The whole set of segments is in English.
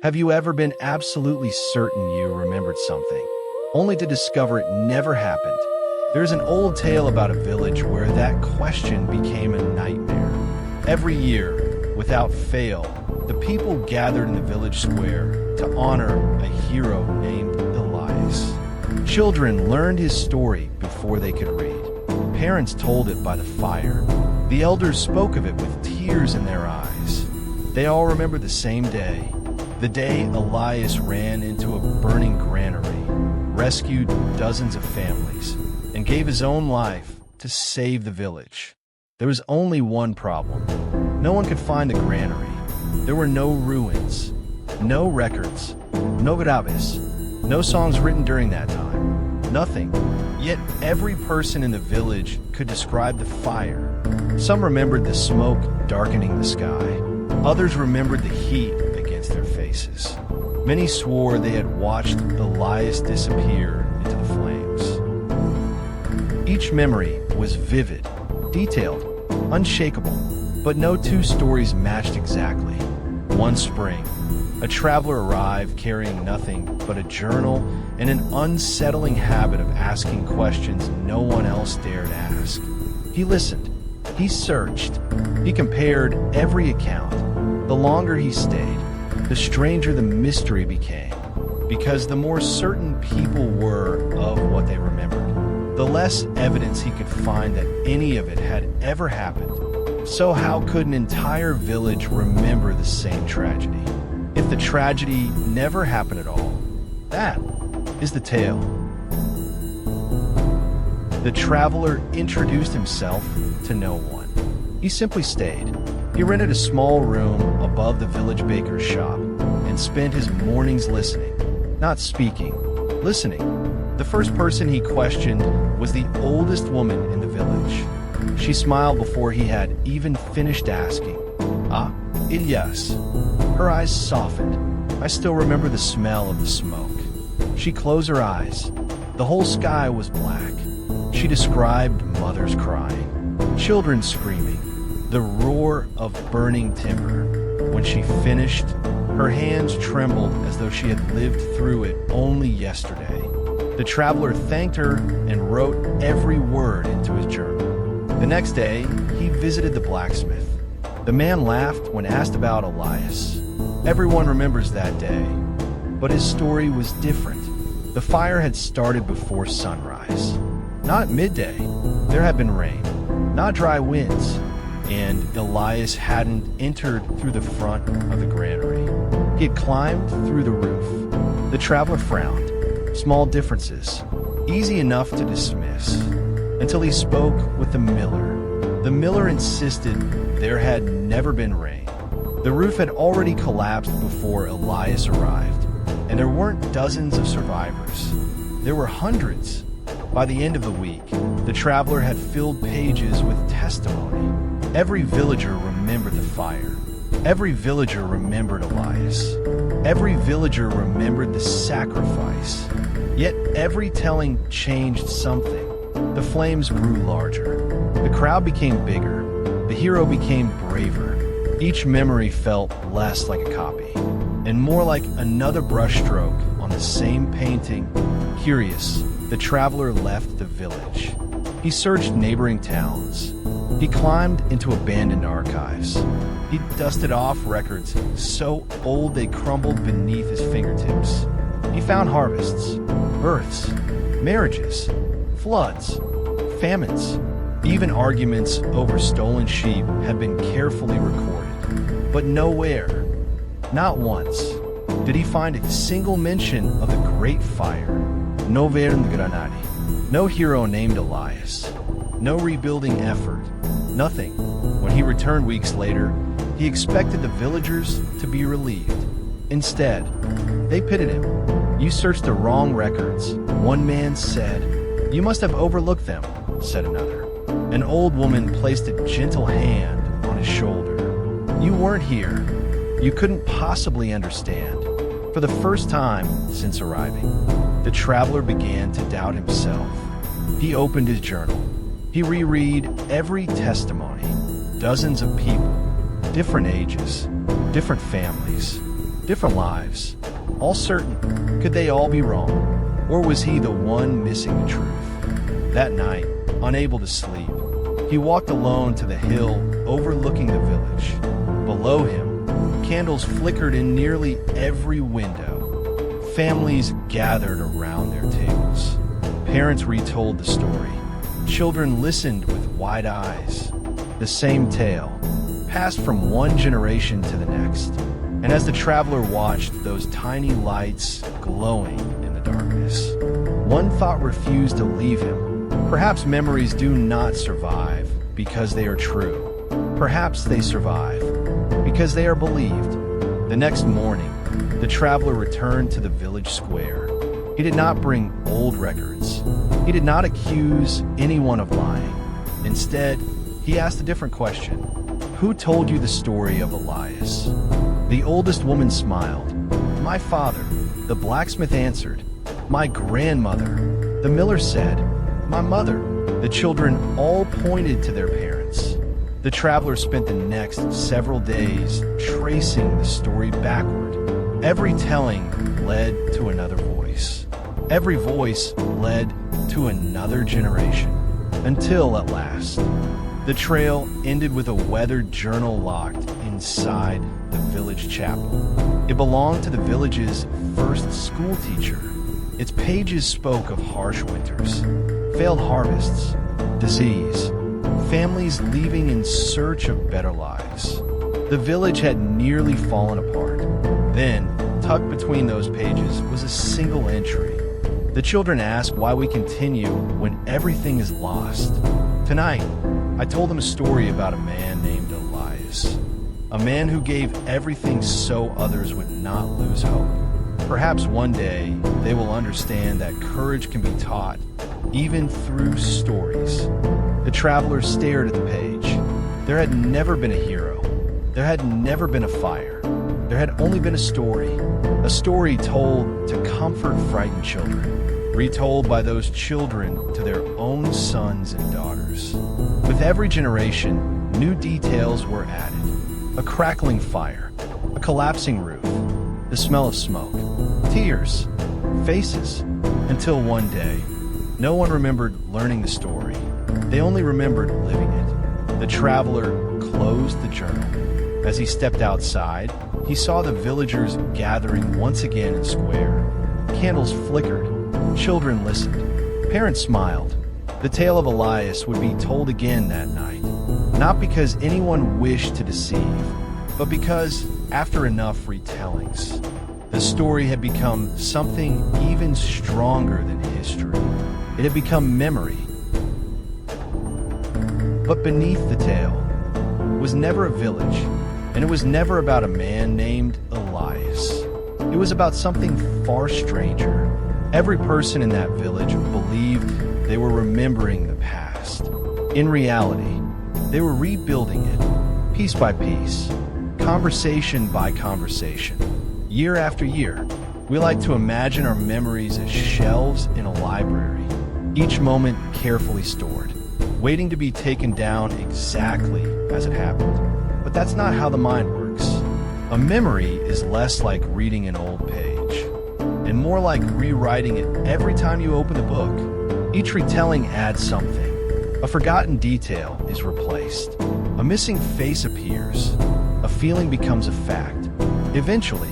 Have you ever been absolutely certain you remembered something, only to discover it never happened? There's an old tale about a village where that question became a nightmare. Every year, without fail, the people gathered in the village square to honor a hero named Elias. Children learned his story before they could read. Parents told it by the fire. The elders spoke of it with tears in their eyes. They all remember the same day, the day Elias ran into a burning granary, rescued dozens of families, and gave his own life to save the village. There was only one problem. No one could find the granary. There were no ruins, no records, no graves, no songs written during that time. Nothing. Yet every person in the village could describe the fire. Some remembered the smoke darkening the sky. Others remembered the heat against their faces. Many swore they had watched Elias disappear into the flames. Each memory was vivid, detailed, unshakable, but no two stories matched exactly. One spring, a traveler arrived carrying nothing but a journal and an unsettling habit of asking questions no one else dared ask. He listened, he searched, he compared every account. The longer he stayed, the stranger the mystery became, because the more certain people were of what they remembered, the less evidence he could find that any of it had ever happened. So how could an entire village remember the same tragedy, if the tragedy never happened at all? That is the tale. The traveler introduced himself to no one. He simply stayed. He rented a small room above the village baker's shop and spent his mornings listening, not speaking, listening. The first person he questioned was the oldest woman in the village. She smiled before he had even finished asking. Ah, Ilyas. Her eyes softened. I still remember the smell of the smoke. She closed her eyes. The whole sky was black. She described mothers crying, children screaming, the roar of burning timber. When she finished, her hands trembled as though she had lived through it only yesterday. The traveler thanked her and wrote every word into his journal. The next day, he visited the blacksmith. The man laughed when asked about Elias. Everyone remembers that day, but his story was different. The fire had started before sunrise. Not at midday. There had been rain, not dry winds, and Elias hadn't entered through the front of the granary. He had climbed through the roof. The traveler frowned. Small differences, easy enough to dismiss, until he spoke with the miller. The miller insisted there had never been rain. The roof had already collapsed before Elias arrived, and there weren't dozens of survivors. There were hundreds. By the end of the week, the traveler had filled pages with testimony. Every villager remembered the fire. Every villager remembered Elias. Every villager remembered the sacrifice. Yet every telling changed something. The flames grew larger. The crowd became bigger. The hero became braver. Each memory felt less like a copy, and more like another brushstroke on the same painting. Curious, the traveler left the village. He searched neighboring towns. He climbed into abandoned archives. He dusted off records so old they crumbled beneath his fingertips. He found harvests, births, marriages, floods, famines. Even arguments over stolen sheep had been carefully recorded. But nowhere, not once, did he find a single mention of the Great Fire. No Vern Granadi, no hero named Elias, no rebuilding effort, nothing. When he returned weeks later, he expected the villagers to be relieved. Instead, they pitted him. You searched the wrong records, one man said. You must have overlooked them, said another. An old woman placed a gentle hand on his shoulder. You weren't here. You couldn't possibly understand. For the first time since arriving, the traveler began to doubt himself. He opened his journal. He reread every testimony. Dozens of people, different ages, different families. Different lives, all certain. Could they all be wrong? Or was he the one missing the truth? That night, unable to sleep, he walked alone to the hill overlooking the village. Below him, candles flickered in nearly every window. Families gathered around their tables. Parents retold the story. Children listened with wide eyes. The same tale, passed from one generation to the next. And as the traveler watched those tiny lights glowing in the darkness, one thought refused to leave him. Perhaps memories do not survive because they are true. Perhaps they survive because they are believed. The next morning, the traveler returned to the village square. He did not bring old records. He did not accuse anyone of lying. Instead, he asked a different question. Who told you the story of Elias? The oldest woman smiled. My father. The blacksmith answered. My grandmother. The miller said. My mother. The children all pointed to their parents. The traveler spent the next several days tracing the story backward. Every telling led to another voice. Every voice led to another generation. Until at last, the trail ended with a weathered journal locked inside the village chapel. It belonged to the village's first school teacher. Its pages spoke of harsh winters, failed harvests, disease, families leaving in search of better lives. The village had nearly fallen apart. Then, tucked between those pages was a single entry. The children asked why we continue when everything is lost. Tonight, I told them a story about a man named Elias. A man who gave everything so others would not lose hope. Perhaps one day they will understand that courage can be taught, even through stories. The traveler stared at the page. There had never been a hero. There had never been a fire. There had only been a story told to comfort frightened children, retold by those children to their own sons and daughters. With every generation, new details were added. A crackling fire, a collapsing roof, the smell of smoke, tears, faces, until one day, no one remembered learning the story. They only remembered living it. The traveler closed the journal. As he stepped outside, he saw the villagers gathering once again in square. Candles flickered. Children listened. Parents smiled. The tale of Elias would be told again that night, not because anyone wished to deceive, but because, after enough retellings, the story had become something even stronger than history. It had become memory. But beneath the tale was never a village, and it was never about a man named Elias. It was about something far stranger. Every person in that village believed they were remembering the past. In reality, they were rebuilding it, piece by piece, conversation by conversation. Year after year, we like to imagine our memories as shelves in a library, each moment carefully stored, waiting to be taken down exactly as it happened. But that's not how the mind works. A memory is less like reading an old page, and more like rewriting it every time you open the book. Each retelling adds something. A forgotten detail is replaced. A missing face appears. A feeling becomes a fact. Eventually,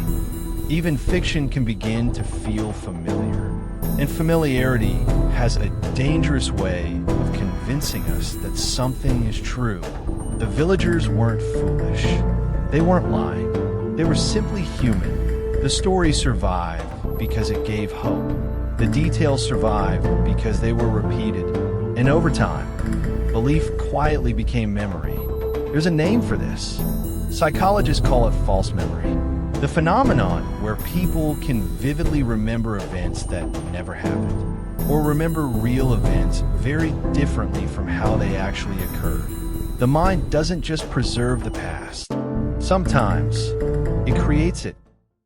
even fiction can begin to feel familiar. And familiarity has a dangerous way of convincing us that something is true. The villagers weren't foolish. They weren't lying. They were simply human. The story survived because it gave hope. The details survived because they were repeated. And over time, belief quietly became memory. There's a name for this. Psychologists call it false memory. The phenomenon where people can vividly remember events that never happened, or remember real events very differently from how they actually occurred. The mind doesn't just preserve the past. Sometimes it creates it